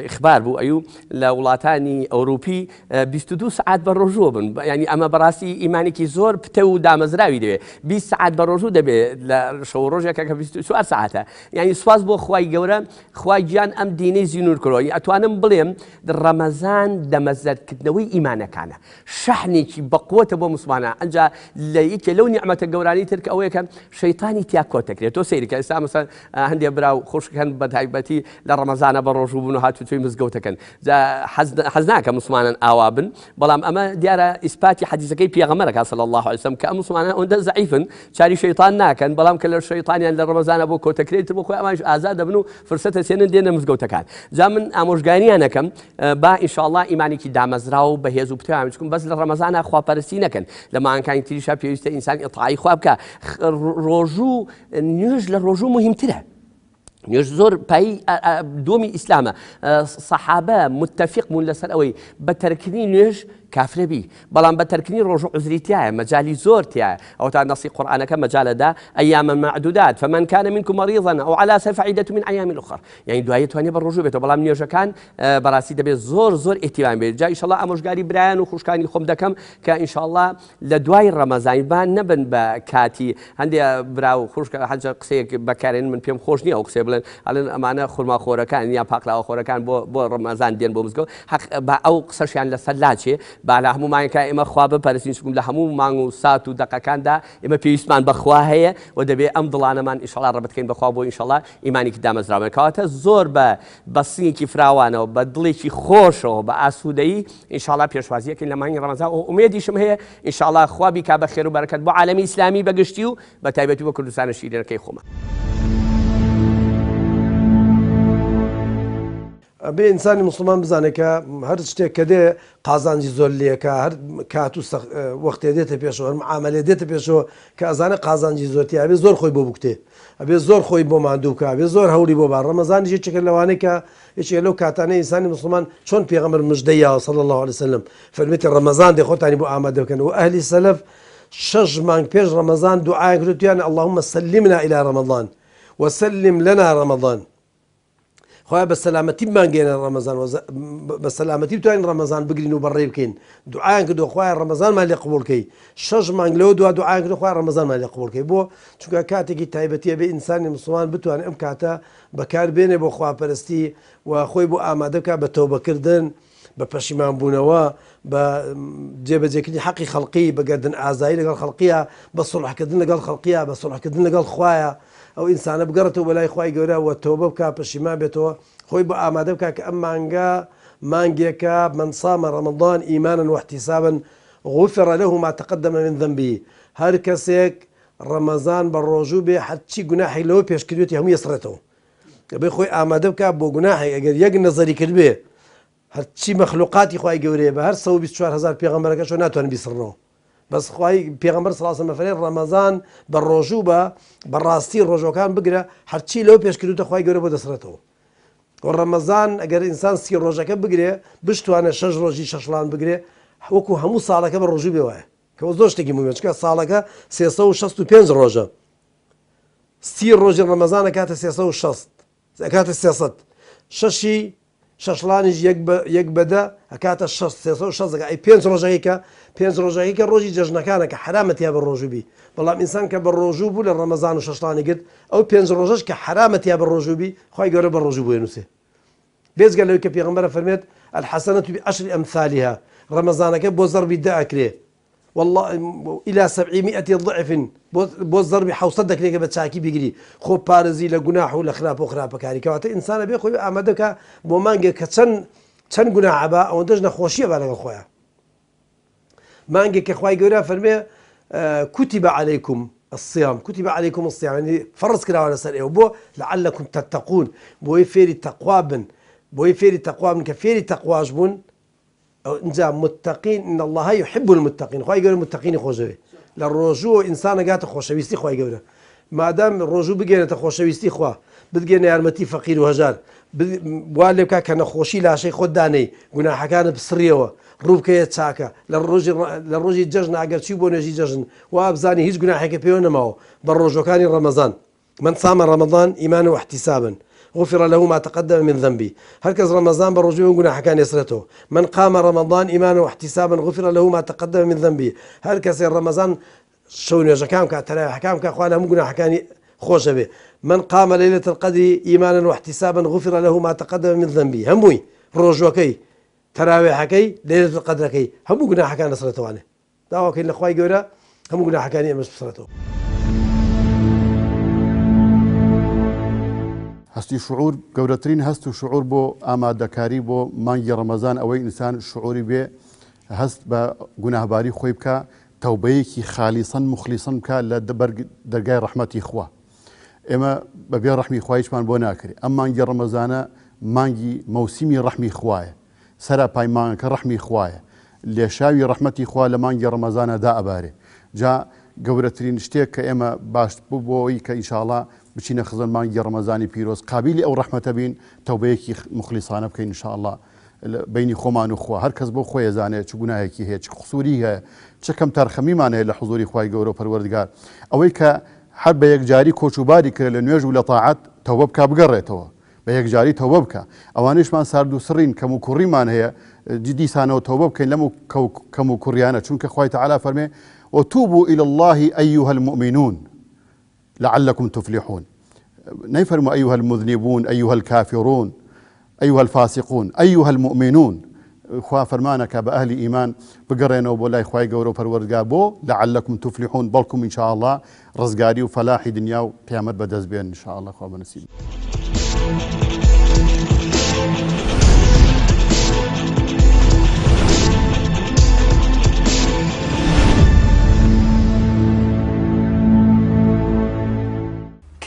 ئیخبار بوو ئەیوب لە وڵاتانی ئەوروپی 22 سعات بە ڕۆژوو بن یعنی ئەمە بەڕاستی ئیمانێکی زۆر پتە و دامەزراوی دەوێت 20 سعات بە ڕۆژوو دەبێت لە شەو ڕۆژێکە کە 24 سعاتە یعنی سوپاس بۆ خوای گەورە خوای گیان ئەم دینەی زیینور کردەوە ئەتوانم بڵێم ڕەمەزان دەمەزەرکردنەوەی ئیمانەکانە شەحنێکی بەقووەتە بۆ مسلمانە ئەنجا لە یەکێ لەو نیعمەتە گەورانی تر کە ئەوەیە کە شەیطانی تیا کۆتەکرێت تۆ سەیرکە ئێستا مەسەڵەن هەندێک براو خۆشکەن بە تایبەتی لە ڕەمەزانە بە ڕۆژوو بوون و هاتووتوی مزگەوتەکەن حەز ناکە مسلمانان ئاوا بن بەڵام ئەمە دیارە ئیسپاتی حەدیثەکەی پێغەمبەرەکە صلی الله علیه وسلم کە ئەم مسلمانان ئەوەندە زەعیفن چاری شەیطان ناکەن بەڵام کە لە شەیطانیان لە ڕەمەزانە بۆ کۆتەکرێت بۆ خۆی ئەمانش ئازاد دەبن و فرسەتە سێنن دێنە مزگەوتەکان جا من ئامۆژگاریانەکەم با ئینشاءالله ئیمانێکی دامەزرا و بەهێز و پتویان بچکم بەس لە ڕەمەزانە خواپەرستی نەکەن لە مانگەکانی تریشا پێویستە ئینسان ئیطاعی خوا بکە ڕۆژوو نوێژ لە ڕۆژوو مهمترە نوێژ زۆر پایی دومی ئیسلامە سەحابە متفق بوون لەسەر ئەوەی بە تەرکردنی نوێژ کافرە بی بەڵام بە تەرکردنی ڕۆژوو عوزری تایە مەجالی زۆر تایە ئەو تا نەسی قورئانەکە مەجالەدا ئەیامە معدودات فمن كان منكم مريضا أو على سفر فعدة من أيام أخرى يعني دوای توانێ بە ڕۆژوو بێتەوە بەڵام نوێژەکان بەڕاستی دەبێت زۆر ئیهتیمام بێت جا ئینشاءالله ئامۆژگاری برایان و خوشکانی خۆم دەکەم کە ئینشاءالله لە دوای ڕەمەزانیبان نەبن بە کاتی هەندێک برا و خوشکە حەجە قسەیەک بەکارێن من پێم خۆش نییە ئەو قسێ بڵێن ئەڵێن ئەمانە خورماخۆرەکان یا پاکلاوەخۆرەکان بۆ ڕەمەزان دێن بۆ مزگەوت بە ئەو قسەشیان لەسەر لاچێ با لە هەموو مانگەکە ئێمە خوا بپەرستین چکم لە هەموو مانگ و سات و دەقەکاندا ئێمە پێویستمان بەخوا هەیە و دەبێت ئەم دڵانەمان ئینشاءالله ڕەبەت بکەین بەخوا بۆ ئینشاءالله ئیمانێکی دامەزراوە کەواتە زۆر بە سینگێکی فراوانەوە بە دڵێکی خۆشەوە بە ئاسوودەیی ئینشاءالله پێشوازیەکەین لە مانگی ڕەمەزان و ئومێدیشم هەیە ئینشاءالله خوا بیکا بە خێر و بەرەکەت بۆ عالەمی ئیسلامی بەگشتی و بە تایبەتی بۆ کوردستانە شیرینەکەی خۆمە بێ ئینسانی مسلمان بزانێت کە هەر شتێک کە دێ قازانجی زۆر لێکە هەر کات و وەختێ دێتە پێشەوە هەر معاملێ دێتە پێشەوە کە ئەزانە قازانجی زۆرتی ئەبێ زۆر خۆی بۆ بکتێ ئەبێ زۆر خۆی بۆ ماندووکە ئەبێ زۆر هەوری بۆ بار ڕەمەزانی یەکێکە لەوانەیە کە یەکێک لەو کاتانەی ئینسانی مسلمان چۆن پێغەمبەر موژدەیەوە صلی الله علیه وسلم فەرمێتی ڕەمەزان دێ خۆتانی بۆ ئامادە بکەن و ئەهلی سەلەف 6 مانگ پێش ڕەمەزان دوعایان کردویان اللهم سلمنا إلى رمضان وسلم لنا رمضان خۆی بە سەلامەتی بمانگەێنە ڕەمەزان بە سەلامەتی بتوانین ڕەمەزان بگرین و بەڕێ بکەین دوعایان کردو خۆی ڕەمەزانمان لێ قبوڵکەی 6 مانگ لەوە دوعایان کردو خۆی ڕەمەزانمان لێ قبوڵکەی بۆ چونکە کاتێکی تایبەتیە بێ ئینسانی مسلمان بتوانێت ئەم کاتە بەکاربێنێ بۆ خواپەرستی و خۆی بۆ ئامادە بکات بە تەوبەکردن بە پەشیمان بوونەوە بە جێبەجێکردنی حەقی خەڵقی بەگەردن ئازایی لەگەڵ خەڵقیە بە سوڵحکردن لەگەڵ خەڵقیە بە سوڵحکردن لەگەڵ خوایە ئەو ئینسانە بگەڕێتەوە بەلای خوای گەورە و تەوبە بکە پەشیمان بێتەوە خۆی بۆ ئامادە بکە کە ئەم مانگە مانگێکە من صام رمضان إيمانا واحتسابا غفر له ما تقدم من ذنبه هر کەسێک ڕەمەزان بە ڕۆژوو بێ هەرچی گوناحی لەوە پێشکردوێتی هەموو یەسڕێتەوە دەبێ خۆی ئامادە بکات بۆ گوناحی ئەگەر یەک نەزەری کرد بێ هەرچی مەخلوقاتی خوای گەورەیە بە هەر 124,000 پێغەمبەرەکەشەوە ناتوانن بیسڕنەوە بەس خوای پێغەمبەر صلی الله علیه و سلم فەرمێ ڕەمەزان بە ڕۆژوو بە بەڕاستی ڕۆژەکان بگرە هەرچی لەوە پێشکردوتە خوای گەورە بۆ دەسڕێتەوە و ڕەمەزان ئەگەر ئینسان 30 ڕۆژەکە بگرێ بشتوانە 6 ڕۆژی شەشڵان بگرێ وەکو هەموو ساڵەکە بە ڕۆژوو بێ وایە کەەوە زۆر شتێکی مهمە چکە ساڵەکە 365 ڕۆژە 30 ڕۆژی ڕەمەزانە کاتە 360 کاتە 300 شەشی شەشڵانیش یەک بەدە ئەکاتە 360 ئەی 5 ڕۆژەیەکە 5 ڕۆژەیەکە ڕۆژی جەژنەکانە کە حرامەتیا بە ڕۆژوو بی بەڵام ئینسان کە بە ڕۆژوو بوو لە ڕەمەزان و شەشڵانی گرت ئەو 5 ڕۆژەش کە حرامەتیا بە ڕۆژوو بی خی گەورە بە ڕۆژوو بووێ نووسێ بێزگە لەوەی کە پێغەمبەرە فەرمێت الحەسەنەت بعشر ئەمثالها ڕەمەزانەکە بۆ زەربی 10 ئەکرێ والله إلى 700 ضعف بۆ زەربی 700 دەکرێتکە بە چاکی بیگری خۆ پارێزی لە گوناح و لە خراپ و خراپەکاری کەواتە ئینسانە بێ خۆی ئامادە بکە بۆ مانگێک کە چەند گوناح بە ئەوەندەش نەخۆشیە با لەگەڵ خۆیان مانگێک کە خوای گەورە فەرمێ كتب عليكم الصيام كتب عليكم الصيام يعني فرض کراوە لەسەر ئێوە بۆ لعلكم تتقون بۆی فێری تەقوا بن بۆی فێری تەقوا بن کە فێری تەقواش بوون اینجا متقین إن الله يحب المتقين خوای گەورە متقینی خۆشەوێ لە ڕۆژوو ئینسانە گاتە خۆشەویستی خوای گەورە مادام ڕۆژوو بگێنێتە خۆشەویستی خوا بگێنە یارمەتی فەقیر و هەژار وا لێ بکە کە نەخۆشی لاشەی خۆت دانەی گوناحەکانت بسڕیەوە ڕووبکەیە چاکە لە ڕۆژی جەژن ئەگەر چی بۆ نوێژی جەژن وا بزانی هیچ گوناحێکە پێوە نەماوە بە ڕۆژەکانی ڕەمەزان من صام رمضان إيمانا واحتسابا غفر له ما تقدم من ذنبي هركز رمضان بروجو قلنا كان يسرته من قام رمضان إيمانا واحتسابا غفر له ما تقدم من ذنبي هركز رمضان شون يجكام كترى حكام كأخوانا هم قلنا حكاني خوش به من قام ليلة القدر إيمانا واحتسابا غفر له ما تقدم من ذنبي هموي روجوكي تراويحكي ليلة القدر كي هم قلنا حكان نصرته عنه دعوة كي الأخوة يقولها هم قلنا حكاني أمس بصرته هەستی شعور گەورەترین هەست و شعور بۆ ئامادەکاری بۆ مانگی ڕەمەزان ئەوەی ئینسان شعوری بێ هەست بە گوناهباری خۆی بکە تەوبەیەکی خالیسەن مخلیسەن بکە لە دەرگای ڕەحمەتی خوا ئێمە بەبێ ڕەحمی خوایشمان بۆ ناکرێ ئەم مانگی ڕەمەزانە مانگی مەوسیمی ڕەحمی خوایە سەرا پای مانگەکە ڕەحمی خوایە لێشاوی ڕەحمەتی خوا لە مانگی ڕەمەزانەدا ئەبارێ جا گەورەترین شتێک کە ئێمە باش بوو بۆەوەی کە ئینشاءڵڵا بچینە خزم مانگی ڕەمەزانی پیرۆز قابلی ئەو ڕەحمەتە بین تەوبەیەکی مخلیسانە بکەین ئینشاءڵڵا بینی خۆمان و خوا هەر کەس بۆ خۆی زانێت چ گوناهێکی هەیە چ قسووری هەیە چ کەم تەرخەمیمان هەیە لە حوزوری خوای گەورە و پەروەردگار ئەوەی کە هەر بە یەکجاری کۆچوباری کرد لە نوێژ و لە تاعەت تەوبە بکە بگەڕێتەوە بە یەکجاری تەوبە بکە ئەوانەیشمان سارد و سڕین کەم و کوڕیمان هەیە دیسانەوە تەوبە بکەین لەم کەم و کوڕیانە چونکە خوای تەعالا فەرمێ وتوبوا إلى الله أيها المؤمنون لعلكم تفلحون نيفرموا أيها المذنبون أيها الكافرون أيها الفاسقون أيها المؤمنون خوا فرمانك بأهل إيمان بقرينا وبولاي خواي قورو پروردگار بو لعلكم تفلحون بلكم إن شاء الله رزقاري وفلاحي دنيا وقيامت بدز بين إن شاء الله خوا بنسيب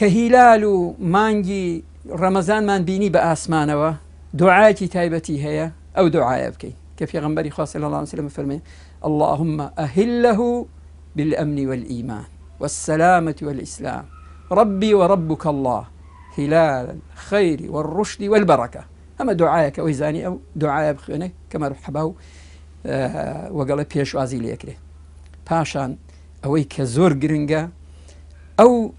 كهلال مانجي رمضان من بيني بأسمانوا دعاتي تايبتي هي أو دعاء يبكي كيف يغنبري خاص صلى الله عليه وسلم فرمي اللهم أهله بالأمن والإيمان والسلامة والإسلام ربي وربك الله هلال الخير والرشد والبركة أما دعاءك ويزاني أو دعاء بخينه كما رحبه وقال بيش وازيلي يكره باشان أويك زور جرنجا أو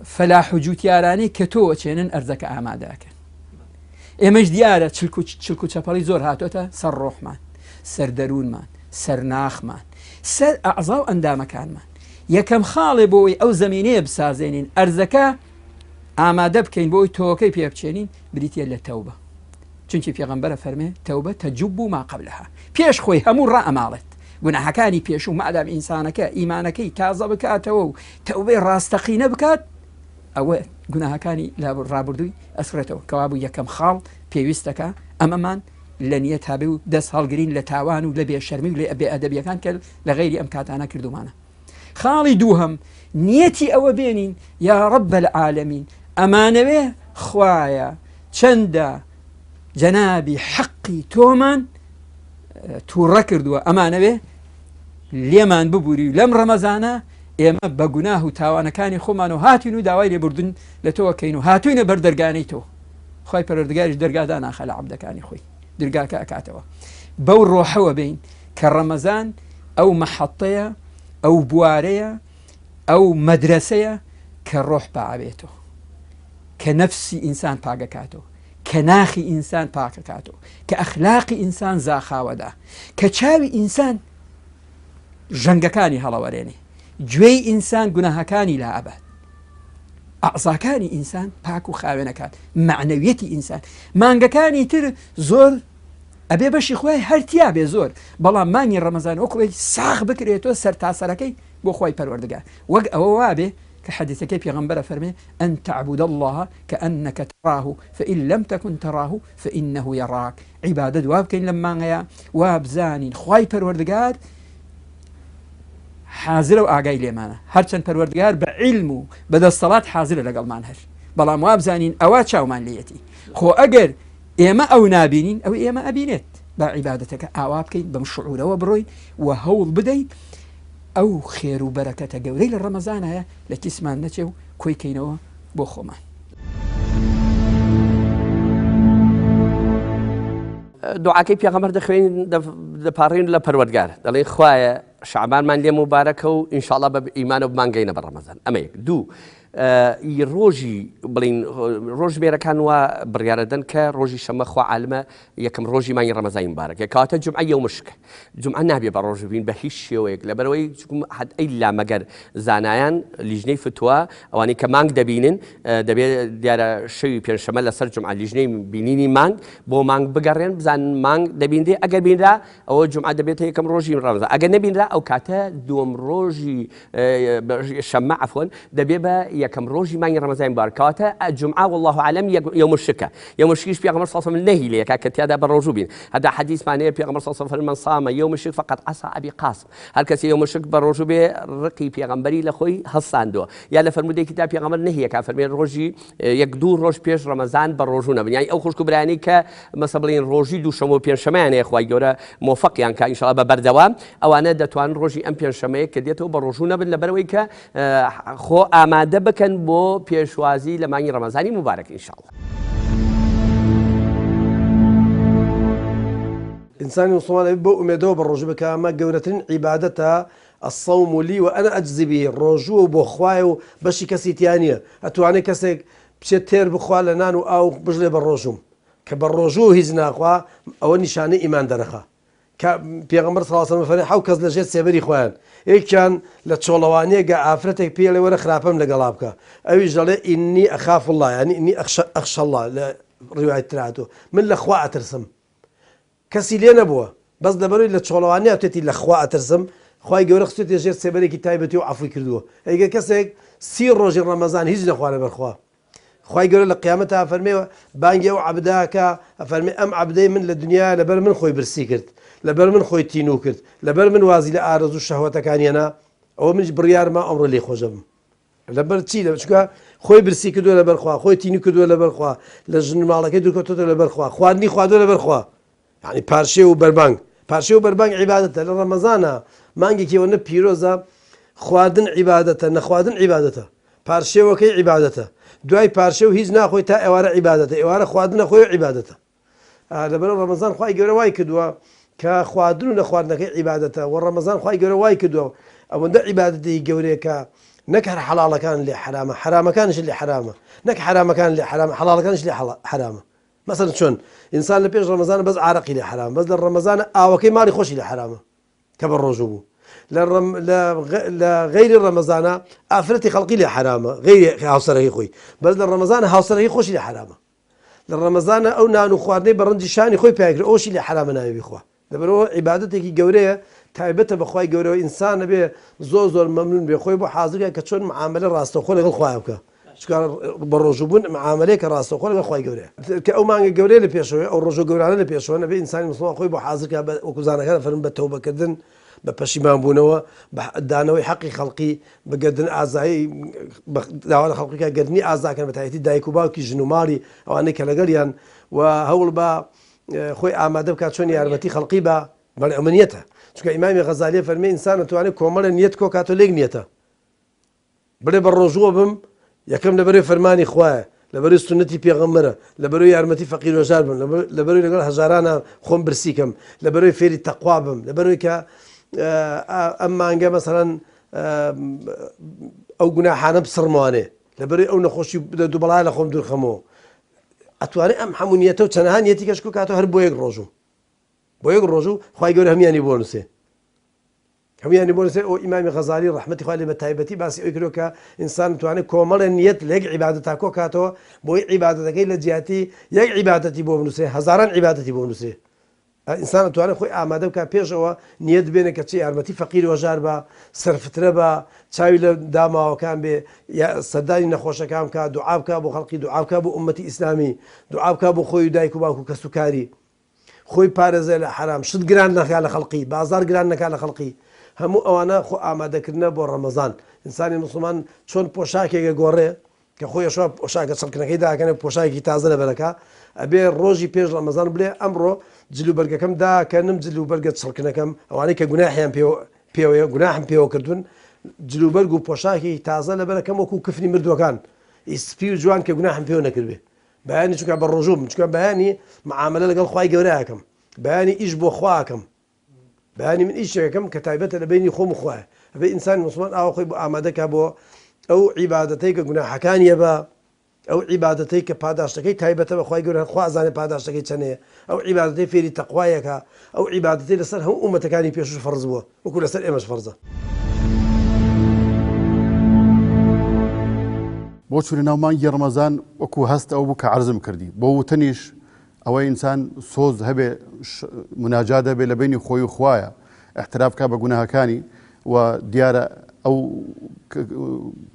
فلاح جوتیارانی کە تۆ وەچێنن ئەرزەکە ئامادەکەن ئێمەش دیارە چلک و چەپەڵی زۆر هاتۆتە سەر ڕۆحمان سەر دەروونمان سەر ناخمان سەر ئەعزا و ئەندامەکانمان یەکەم خاڵێ بۆی ئەو زەمینەیە بسازێنین ئەرزەکە ئامادە بکەین بۆی تۆکەی پێ بچێنین بریتە لە تەوبە چونکی پێغەمبەرە فەرمێ تەوبە تەجوب ما قبلها پێش خۆی هەموو ڕائەماڵێت گوناحەکانی پێش و مادام ئینسانەکە ئیمانەکەی تازە بکاتەوە و تەوبەی ڕاستەقینە بکات ئەوە گوناحەکانی ڕابردووی ئەسرێتەوە کەوا بوو یەکەم خاڵ پێویستەکە ئەمەمان لە نیەت هابێ و دەست هەڵگرین لە تاوان و لە بێشەرمی و لە بێ ئەدەبیەکان کە لە غەیری ئەم کاتانە کردومانە. خاڵی دووهەم نیەتی ئەوە بێنین یا ڕەب العالەمین ئەمانەوێ خوایە چەندە جەنابی حەقی تۆمان تووڕە کردووە ئەمانەوێ لێمان ببووری و لەم ڕەمەزانە ئێمە بە گوناه و تاوانەکانی خۆمان و هاتین و داوای لێبوردن لە تۆکەین و هاتوینە بەر دەرگانەی تۆ خی پەروەردگاریش دەرگادا ناخە لە عەبدەکانی خۆی دەرگاکە ئەکاتەوە بەو ڕۆحەوە بین کە ڕەمەزان ئەو مەحەڵتەیە ئەو بوارەیە ئەو مەدرسەیە کە ڕۆح پاوێتەوە کە نەفسی ئینسان پاگەکاتەوە کە ناخی ئینسان پاکەکاتەوە کە ئەخلاقی ئینسان زاخاوەدا کە چاوی ئینسان ژەنگەکانی هەڵەوەرێنێ گوێی ئینسان گوناهەکانی لا ئەبات ئەعزاکانی ئینسان پاک و خاوێنەکات معنەویەتی ئینسان مانگەکانی تر زۆر ئەبێ بەشی خۆی هەرتیا بێ زۆر بەڵام مانگی ڕەمەزان وەکوی ساغ بکرێتەوە سەر تاسەرەکەی بۆ خۆی پەروەردگار وەک ئەوە وابێ کە حەدیثەکەی پێغەمبەرە فەرمێ ئەن تعبد الله كأنك تراه فإن لم تكن تراه فإنه يراك عیبادەت وا بکەین لەم مانگەیە وا بزانین خۆی پەروەردگار حازرە و ئاگای لێمانە هەرچەند پەروەردگار بە عیلم و بەدەستەڵات حازرە لەگەڵمان هەر بەڵام وا بزانین ئەوە چاومان لێتی خۆ ئەگەر ئێمە ئەو نابینین ئەو ئێمە ئەبینێت با عیبادەتەکە ئاوا بکەین بەم شعورەوە بڕۆین و هەوڵ بدەین ئەو خێر و بەرەکەتە گەورەی لە ڕەمەزان هەیە لە کیسمان نەچێ و کۆیکەینەوە بۆ خۆمان. دوعاکەی پێغەمبەر دەخوێن دەپارڕین لە پەروەردگار دەڵێ خوایە شعبانمان لێ مبارەکە و ئینشاءڵڵا بە ئیمانە و بمانگەینە بە ڕەمەزان ئەمە یەک دوو ڕۆژی بڵین ڕۆژ بێرەکان وە بڕیارەدەن کە ڕۆژی شەمە خوا عالمە یەکەم ڕۆژی مانگی ڕەمەزانی مبارەکە کاتە جومعە یەومشکە جومعە نابێ بە ڕۆژ بین بە هیچ شێوەیەک لەبەرەوەی ئەیلا مەگەر زانایان لیژنەی فتووە ئەوانەی کە مانگ دەبینن دەبێت دیارە شەوی پێنجشەمە لەسەر جومعە لیژنەی بینینی مانگ بۆ مانگ بگەڕێن بزان مانگ دەبیندێ ئەگەر بینرا ئەوە جومعە دەبێتە یەکەم ڕۆژی ڕەمەزان ئەگەر نەبینرا ئەو کاتە دووەم ڕۆژی شەمە عەفوەن دەبێ بە یەکەم ڕۆژی مانگی ڕەمەزانی مبارەک کاتە جومعە والله عالم یەومشکە یەومشکیش پێغەمبەر صلی الله علیه و سلم نەهی لێ کە تیادا بە ڕۆژوو بین هەدا حەدیثمانەیە پێغەمبەر صلی الله علیه و سلم من صام یەومشک فقط عصا ئەبی قاسم هەر کەسێ یەومشک بە ڕۆژوو بێ ڕقی پێغەمبەری لە خۆی هەڵساندووە یا لە فەرمودەیەکی دا پێغەمبەر نەهیە کە فەرمێ ڕۆژی یەک دوو ڕۆژ پێش ڕەمەزان بە ڕۆژوو نەبن یعنی ئەو خوشک و برایانی کە مەسە بڵێن ڕۆژی دووشەمە و پێنجشەمەیان هەیە خوای گەورە موفقیان کە ئینشاءڵڵا بە بەردەوام ئەوانە دەتوانن ڕۆژی ئەم پێنجشەمەیە کە دێتەوە بە ڕۆژوو نەبن لەبەرەوەی کە خۆ ئامادە بکەن بۆ پێشوازی لە مانگی ڕەمەزانی مبارەک ئینشاءڵڵا. ئینسانی مسلمان بۆ ئومێدەوە بە ڕۆژوو بکە ئەمە گەورەترین عیبادەتە الصوم لي وأنا أجزي به ڕۆژوو بۆ خوایە و بەشی کەسی تیا نییە ئەتوانێت کەسێک بچێت تێر بخوا لە نان و ئاو بژێ بە ڕۆژوم کە بە ڕۆژوو هیچ ناخوا ئەوە نیشانەی ئیمان دەرەخە کە پێغەمبەر صلی الله علیه و سلم حەو کەس لە ژێر سێبەری خۆیان یەکیان لە چۆڵەوانەیەکە ئافرەتێک پێ لێ وەرە خراپەم لەگەڵا بکە ئەویش دەڵێ ئینی ئەخاف الله یعنی ئینی ئەخشە الله لە ڕیوایەت تراتوە من لە خوا ئەترسم کەسی لێ نەبووە بەس لەبەرەوەی لە چۆڵەوانەیە توێتی لە خوا ئەترسم خوای گەورە خستێتی ژێر سێبەرێکی تایبەتی و عەفوی کردووە ئەگەر کەسێک 30 ڕۆژی ڕەمەزان هیچ نەخوارە بەرخوا خوای گەورە لە قیامەتە فەرمێوە بانگی ئەو عەبداکە ئەفەرمێ ئەم عەبدەی من لە دنیا لەبەر من خۆی برسی کرد لەبەر من خۆی تینوو کرد لەبەر من وازی لە ئارەزوو شەهوەتەکانیانە ئەوە منش بڕیارمە ئەمڕۆ لێ خۆشە بم لەبەر چی چونکە خۆی برسی کردووە لەبەرخوا خۆی تینوو کردووە لەبەرخوا لە ژن ماڵەکەی دوورکەوتۆتە لەبەرخوا خواردنی خواردووە لەبەرخوا یعنی پارشێ و بەربانگ پارشێ و بەربانگ عیبادەتە لە ڕەمەزانە مانگێکیەوە نە پیرۆزە خواردن عیبادەتە نەخواردن عیبادەتە پارشێوەکەی عیبادەتە دوای پارشێ و هیچ ناخۆی تا ئێوارە عیبادەتە ئێوارە خواردنە خۆی عیبادەتە لەبەر ڕەمەزان خوای گەورە وای کردووە کە خواردن و نەخواردنەکەی عیبادەتە و ڕەمەزان خوای گەورە وای کردووە ئەوەندە عیبادەتی گەورەیەکە نەک هەر حەڵاڵەکان لێ حرامە حرامەکانش لێ حرامە نەک حرامەکان لێ حرامە حەڵاڵەکانش لێ حرامە مثلا چۆن ئینسان لە پێش ڕەمەزانە بەس عارەقی لێ حرامە بەس لە ڕەمەزانە ئاوەکەی ماڵی خۆشی لێ حرامە کە بە ڕۆژوو بوو لە غەیری ڕەمەزانە ئافرەتی خەڵقی لێ حرامە غەیری هاوسەرەکەی خۆی بەس لە ڕەمەزانە هاوسەرەکەی خۆشی لێ حرامە لە ڕەمەزانە ئەو نان و خواردنەی بە ڕەنجی شانی خۆی پیاکرد ئەوشی لێ حرامە ناوێ بیخوا لەبەرەوە عیبادەتێکی گەورەیە تایبەتە بەخوای گەورەوە ئینسان نەبێ زۆر مەمنون بێ خۆی بۆ حازرە کە چۆن معاملە ڕاستەوخۆ لەگەڵ خوای بکە بە ڕۆژوبوون معاملەیە کە ڕاستەخۆ لەگەڵ خوای گەورەیە کە ئەو مانگە گەورەیە لە پێشەوە ئەو ڕۆژە گەورانە لە پێشەوە نەبێ ئینسانی مسلمان خۆی بۆ حازرکە وەکو زانەکان فەرمون بە تەوبەکردن بە پەشیمان بوونەوە بە دانەوەی حەقی خەڵقی بەگەردن ئازایی داوا لە خەڵقیکە گەردنی ئازاکەن بە تایبەتی دایک و باوکی ژن و ماڵی ئەوانەی کە لەگەڵیان و هەوڵ بە خۆی ئامادە بکات چۆن یارمەتی خەڵقی بە بەڵێ ئەمە نیەتە چونکە ئیمامی غەزالی فەرمێ ئینسان دەتوانێت کۆمەڵە نیەت کۆکاتۆ لێک نیەتە بڵێ بە ڕۆژووە بم یەکەم لەبەرەوەی فەرمانی خوایە لەبەرەوەی سونەتی پێغەمبەرە لەبەرەوەی یارمەتی فەقیر و ژار بم لەبەرەوەی لەگەڵ هەژارانە خۆم برسیکەم لەبەرەوەی فێری تەقوا بم لەبەرەوەی کە ئەم مانگە مەسەڵەن ئەو گوناحانە بسڕموانێ لەبەرەوەی ئەو نەخۆشی دووبەڵای لە خۆم دوورخەمەوە ئەتوانێت ئەم هەموو نیەتە و چەندەها نیەتی کەشکۆ کاتۆ هەر بۆ یەک ڕۆژوو بۆ یەک ڕۆژوو خوای گەورە هەمیانی بۆ نووسێ هەمیانی بۆ نووسێ ئەو ئیمامی غەزالی ڕەحمەتی خوای لێ بە تایبەتی باسی ئەوی کردو کە ئینسان دەتوانێت کۆمەڵە نیەت لە یەک عیبادەتا کۆ کاتەوە بۆی عیبادەتەکەی لە جیاتی یەک عیبادەتی بۆ بنووسێ هەزاران عیبادەتی بۆ بنووسێ ئینسان دەتوانێت خۆی ئامادە بکە پێشەوە نیەت بێنێ کە چی یارمەتی فەقیر و هەژار بە سەرفترە بە چاوی لە داماوەکان بێ سەردانی نەخۆشەکان بکە دوعا بکە بۆ خەڵقی دوعا بکە بۆ ئومەتی ئیسلامی دوعا بکە بۆ خۆی و دایک و باوک و کەسوکاری خۆی پارێزێ لە حرام شت گران نەکا لە خەڵقی بازار گران نەکا لە خەڵقی هەموو ئەوانە خۆ ئامادەکردنە بۆ ڕەمەزان ئینسانی مسلمان چۆن پۆشاکێکە گۆڕێ کە خۆی شوە پۆشاکە چڵکنەکەی داکەنێ پۆشاکی تازە لە بەرەکە ئەبێ ڕۆژی پێش ڕەمەزان بڵێ ئەمڕۆ جلوبەرگەکەم داکەنم جلوبەرگە چڵکنەکەم ئەوانەی کە گوناحیان پێوەیە گوناحم پێوە کردوون جلوبەرگ و پۆشاکی تازە لە بەرەکەم وەکو کفنی مردوەکان ئیسپی و جوان کە گوناحم پێوە نەکردێ بەیانی چونکە بە ڕۆژوم چونکە بەیانی معاملە لەگەڵ خوای گەورەیەکەم بەیانی ئیش بۆ خواکەم بەیانی من ئیشێکەکەم کە تایبەتە لە بینی خۆم خوایە ئەبێ ئینسانی مسلمان ئاوا خۆی بۆ ئامادەکە بۆ ئەو عیبادەتەی کە گوناحەکانیە بە ئەو عیبادەتەی کە پاداشتەکەی تایبەتە بە خوای گەورە خوا ئەزانێ پاداشتەکەی چەندەیە ئەو عیبادەتەی فێری تەقوایەکە ئەو عیبادەتەی لەسەر هەموو ئومەتەکانی پێشوش فەرز بووە وەکو لەسەر ئێمەش فەرزە بۆ چونە ناو مانگی ڕەمەزان وەکو هەست ئەو بوو کە عەرزم کردی بۆ وتنیش ئەوەی ئینسان سۆز هەبێ مناجات هەبێ لە بینی خۆی و خوایە احتراف بکە بە گوناهەکانی و دیارە ئەو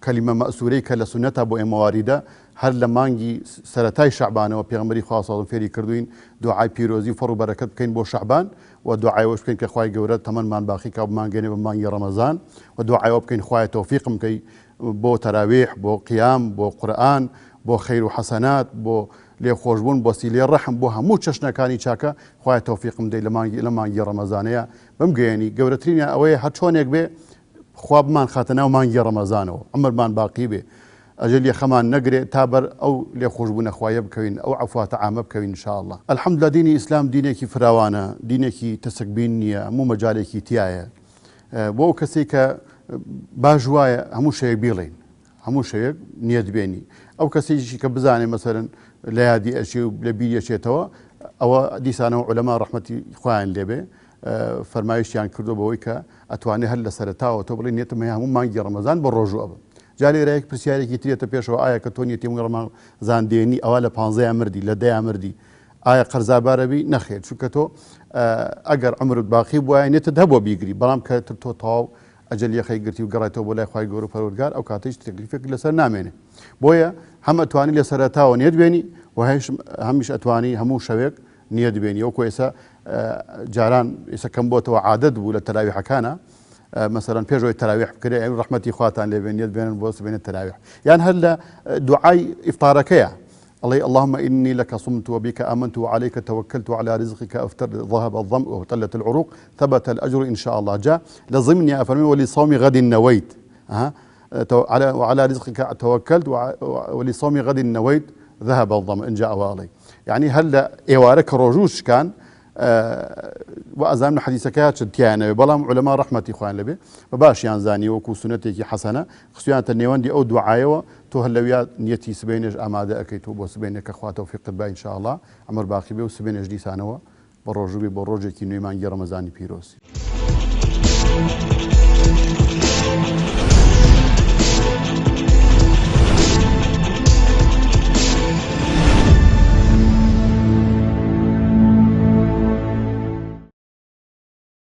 کەلیمە مەئسوورەی کە لە سونەتە بۆ ئێمە واریدە هەر لە مانگی سەرەتای شەعبانەوە پێغەمبەری خوا سەڵەم فێری کردوین دوعای پیرۆزی و فەڕ و بەرەکەت بکەین بۆ شەعبان و دوعایەوەش بکەین کە خوای گەورە تەمەنمان باقی کا بمانگەێنێ بە مانگی ڕەمەزان و دوعایەوە بکەین خوایە تەوفیقم بکەی بۆ تەراویح بۆ قیام بۆ قورئان بۆ خەیر و حەسەنات بۆ لێخۆشبوون بۆ سیلێ ڕەحم بۆ هەموو چەشنەکانی چاکە خوایە تەوفیقم دەی لە مانگی ڕەمەزانەیە بمگەێنی گەورەترینە ئەوەیە هەر چۆنێک بێ خوا بمان خاتە ناو مانگی ڕەمەزانەوە عمرمان باقی بێ ئەجەل یەخەمان نەگرێ تا بەر ئەو لێخۆشبوونە خوایە بکەوین ئەو عەفواتە عامە بکەوین ئینشاءڵڵا الحەمدوللا دینی ئیسلام دینێکی فراوانە دینێکی تەسەکبین نییە هەموو مەجالێکی تایە بۆ ئەو کەسێک کە باش وایە هەموو شەیەک بیڵێن هەموو شەیەک نیەت بێنی ئەو کەسێکی کە بزانێ مەسەرەن لە یادی ئەچێ و لە بیر ئەچێتەوە ئەوە دیسانەوە عولەما ڕەحمەتی خوایان لێبێ فەرمایشتیان کردو بەوەی کە ئەتوانێت هەر لە سەرەتاوە تۆ بڵێ نیەتم هەیە هەموو مانگی ڕەمەزان بە ڕۆژوو ئەبم جا لێرەیەک پرسیارێکی ترێتە پێشەوە ئایا کە تۆ نیەتی ڕەمەزان دێنی ئەوە لە 15 مردی لە 10 مردی ئایا قەرزابارەبی نەخێت چونکە تۆ ئەگەر عمرت باقی بووایە نێتت هەبووە بیگری بەڵام کە تۆ تەواو ئەجەل یەخەی گرتی و گەڕێتەوە بۆ لای خوای گەورە و پەروەردگار ئەو کاتەیش تەکلیفێک لەسەر نامێنێ بۆیە هەم ئەتوانی لە سەرەتاوە نیەت بێنی و هەمیش ئەتوانی هەموو شەوێک نیەت بێنی وەکو ئێستا جاران ئێستا کەم بۆتەوە عادەت بوو لە تەراویحەکانە مثلا پێشەوەی تەراویح بکرێ ڕەحمەتی خواتان لێ بێنێت بێنن بۆ سبێنێت تەراویح یان هەر لە دوعای ئیفطارەکەیە اللهم إني لك صمت وبك آمنت وعليك توكلت وعلى رزقك أفطر ذهب الظمأ وابتلت العروق ثبت الأجر إن شاء الله جاء لضمني أفرمي ولصوم غد نويت وعلى رزقك توكلت ولصوم غد نويت ذهب الظمأ إن جاء والي يعني هلا إيوارك روجوش كان وأزامنا حديثك تيانا بلام علماء رحمتي خوان لبي باش يانزاني وكو سنتي حسنة خصوصا النيوان دي أو دعاية تو هلويات نيتي سبينج أمادة أكيتو بو سبينك أخوات توفيق الباقي إن شاء الله عمر باقي بي وسبينج دي سانوا بروجو بي بروجو كي نيمان رمضاني بيروسي